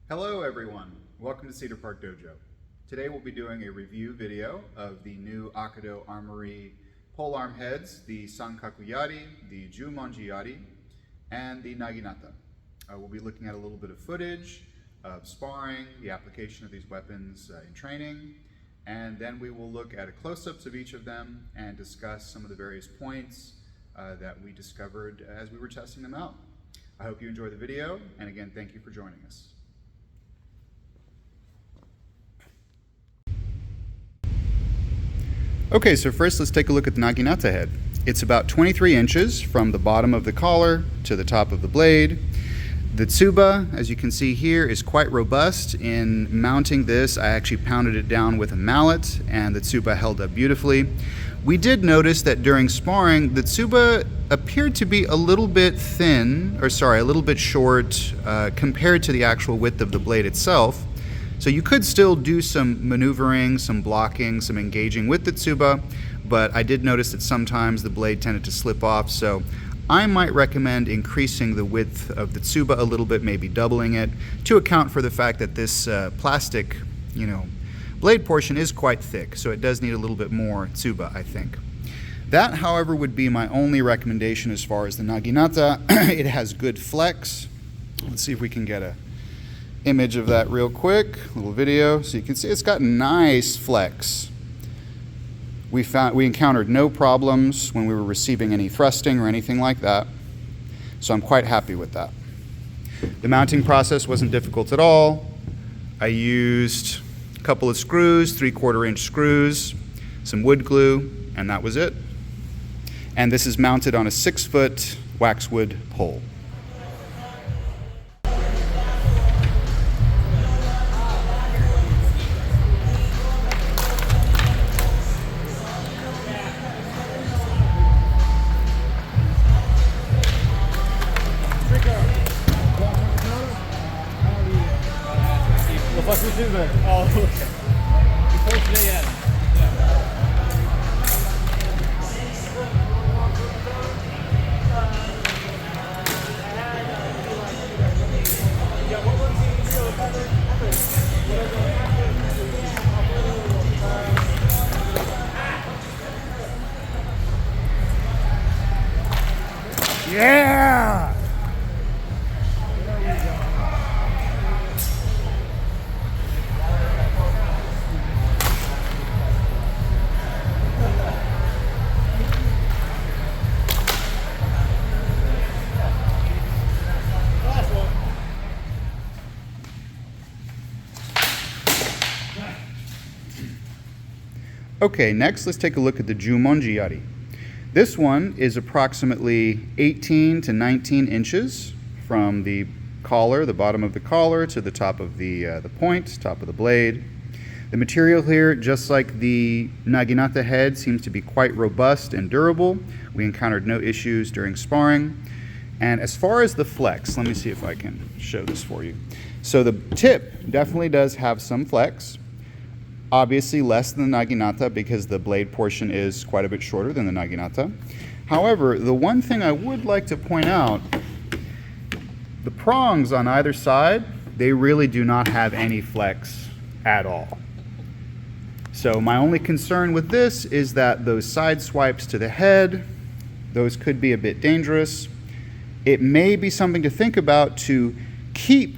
Hello everyone, welcome to Cedar Park Dojo. Today we'll be doing a review video of the new Akado Armory polearm heads, the sankaku yari, the juumonji yari, and the naginata. We'll be looking at a little bit of footage of sparring, the application of these weapons in training, and then we will look at close-ups of each of them and discuss some of the various points that we discovered as we were testing them out. I hope you enjoy the video, and again, thank you for joining us. Okay, so first let's take a look at the naginata head. It's about 23 inches from the bottom of the collar to the top of the blade. The tsuba, as you can see here, is quite robust. In mounting this, I actually pounded it down with a mallet and the tsuba held up beautifully. We did notice that during sparring, the tsuba appeared to be a little bit a little bit short compared to the actual width of the blade itself. So you could still do some maneuvering, some blocking, some engaging with the tsuba, but I did notice that sometimes the blade tended to slip off, so I might recommend increasing the width of the tsuba a little bit, maybe doubling it, to account for the fact that this plastic, blade portion is quite thick, so it does need a little bit more tsuba, I think. That, however, would be my only recommendation as far as the naginata. It has good flex. Let's see if we can get a image of that real quick, little video, so you can see it's got nice flex. We encountered no problems when we were receiving any thrusting or anything like that, so I'm quite happy with that. The mounting process wasn't difficult at all. I used a couple of screws, 3/4 inch screws, some wood glue, and that was it. And this is mounted on a 6-foot waxwood pole. Oh, okay. Before today, yeah. Yeah! Okay, next let's take a look at the juumonji yari. This one is approximately 18 to 19 inches from the collar, the bottom of the collar, to the top of the point, top of the blade. The material here, just like the naginata head, seems to be quite robust and durable. We encountered no issues during sparring. And as far as the flex, let me see if I can show this for you. So the tip definitely does have some flex. Obviously less than the naginata because the blade portion is quite a bit shorter than the naginata. However, the one thing I would like to point out, the prongs on either side, they really do not have any flex at all. So my only concern with this is that those side swipes to the head, those could be a bit dangerous. It may be something to think about to keep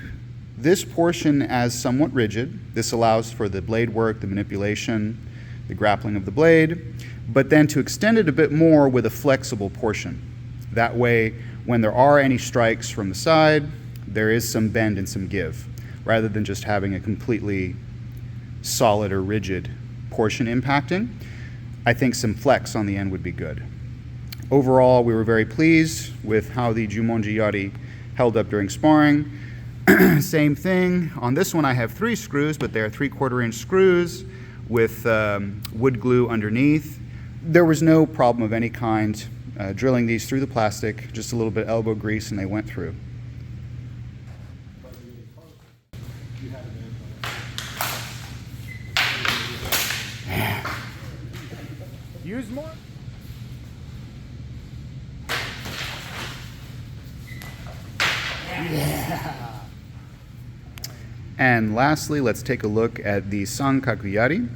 this portion as somewhat rigid. This allows for the blade work, the manipulation, the grappling of the blade, but then to extend it a bit more with a flexible portion. That way, when there are any strikes from the side, there is some bend and some give, rather than just having a completely solid or rigid portion impacting. I think some flex on the end would be good. Overall, we were very pleased with how the juumonji yari held up during sparring. Same thing, on this one I have 3 screws, but they're 3/4 inch screws with wood glue underneath. There was no problem of any kind drilling these through the plastic, just a little bit elbow grease and they went through. Use more? Yeah. And lastly, let's take a look at the sankaku yari.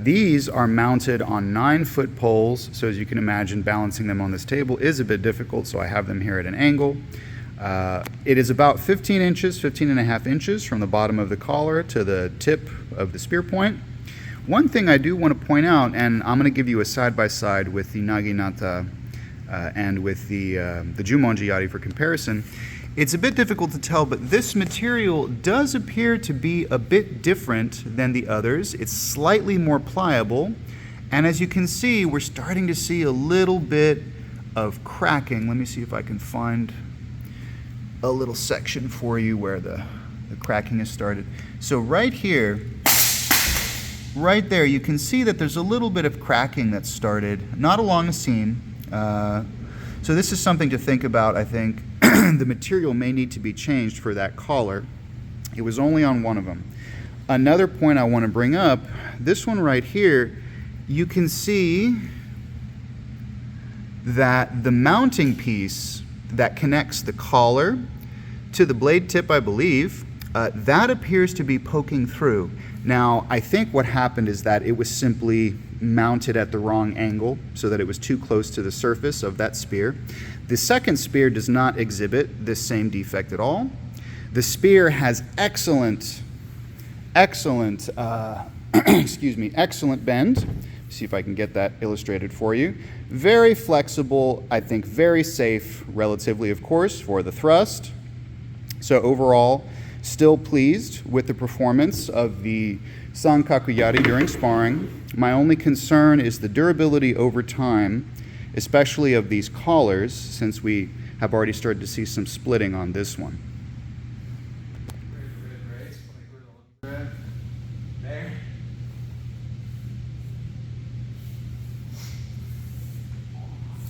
These are mounted on 9-foot poles, so as you can imagine, balancing them on this table is a bit difficult, so I have them here at an angle. It is about 15 inches, 15 and a half inches from the bottom of the collar to the tip of the spear point. One thing I do want to point out, and I'm going to give you a side-by-side with the naginata and with the juumonji yari for comparison. It's a bit difficult to tell, but this material does appear to be a bit different than the others. It's slightly more pliable, and as you can see, we're starting to see a little bit of cracking. Let me see if I can find a little section for you where the cracking has started. So right here, right there, you can see that there's a little bit of cracking that started, not along the seam. So this is something to think about, I think. The material may need to be changed for that collar. It was only on one of them. Another point I want to bring up, this one right here, you can see that the mounting piece that connects the collar to the blade tip, I believe, that appears to be poking through. Now, I think what happened is that it was simply mounted at the wrong angle so that it was too close to the surface of that spear. The second spear does not exhibit this same defect at all. The spear has excellent excellent bend. See if I can get that illustrated for you. Very flexible, I think very safe, relatively, of course, for the thrust. So overall, still pleased with the performance of the sankaku yari during sparring. My only concern is the durability over time, especially of these collars, since we have already started to see some splitting on this one.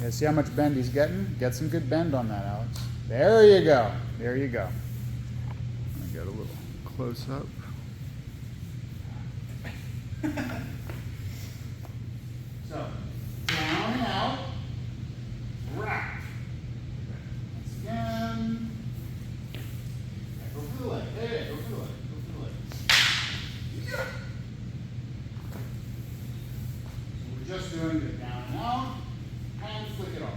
Yeah, see how much bend he's getting? Get some good bend on that, Alex. There you go. There you go. I got a little close up. So, down and out. Rack. Once again. Go for the leg. Hey, go for the leg. Go for the leg. Yeah. So we're just doing the down and out. And flick it off.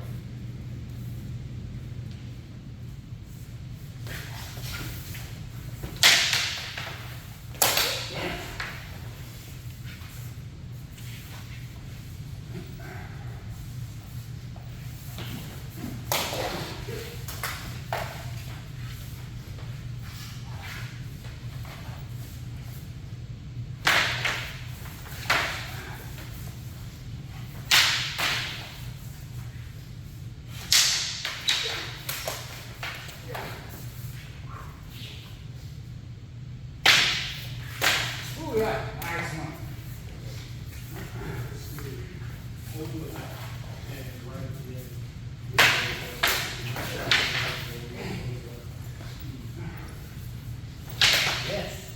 Yeah, nice one. Yes.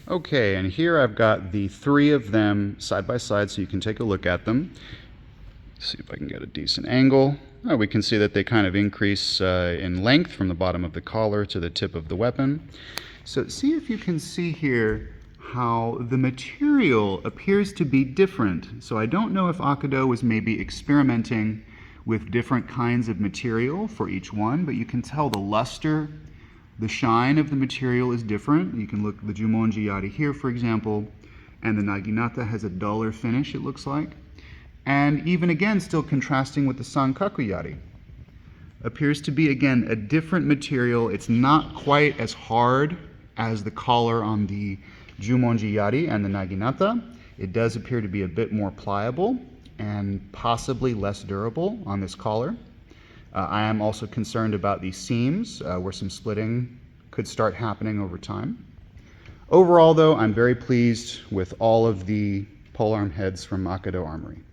Okay, and here I've got the 3 of them side by side so you can take a look at them. See if I can get a decent angle. Oh, we can see that they kind of increase in length from the bottom of the collar to the tip of the weapon. So see if you can see here how the material appears to be different. So I don't know if Akado was maybe experimenting with different kinds of material for each one, but you can tell the luster, the shine of the material is different. You can look at the juumonji yari here, for example, and the naginata has a duller finish, it looks like. And even again, still contrasting with the sankaku yari. Appears to be, again, a different material. It's not quite as hard as the collar on the juumonji yari and the naginata. It does appear to be a bit more pliable and possibly less durable on this collar. I am also concerned about these seams where some splitting could start happening over time. Overall, though, I'm very pleased with all of the polearm heads from Akado Armory.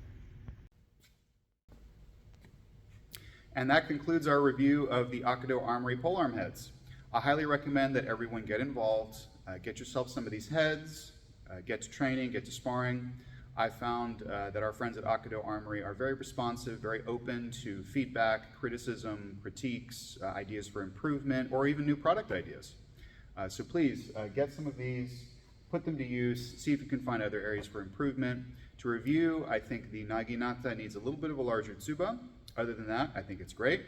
And that concludes our review of the Akado Armory polearm heads. I highly recommend that everyone get involved, get yourself some of these heads, get to training, get to sparring. I found that our friends at Akado Armory are very responsive, very open to feedback, criticism, critiques, ideas for improvement, or even new product ideas. So please get some of these, put them to use, see if you can find other areas for improvement. To review, I think the naginata needs a little bit of a larger tsuba. Other than that, I think it's great.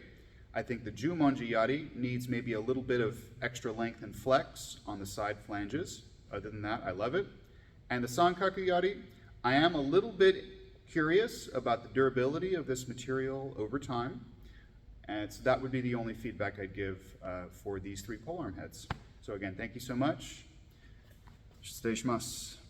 I think the juumonji yari needs maybe a little bit of extra length and flex on the side flanges. Other than that, I love it. And the sankaku yari, I am a little bit curious about the durability of this material over time. And so that would be the only feedback I'd give for these three polearm heads. So again, thank you so much. 失礼します。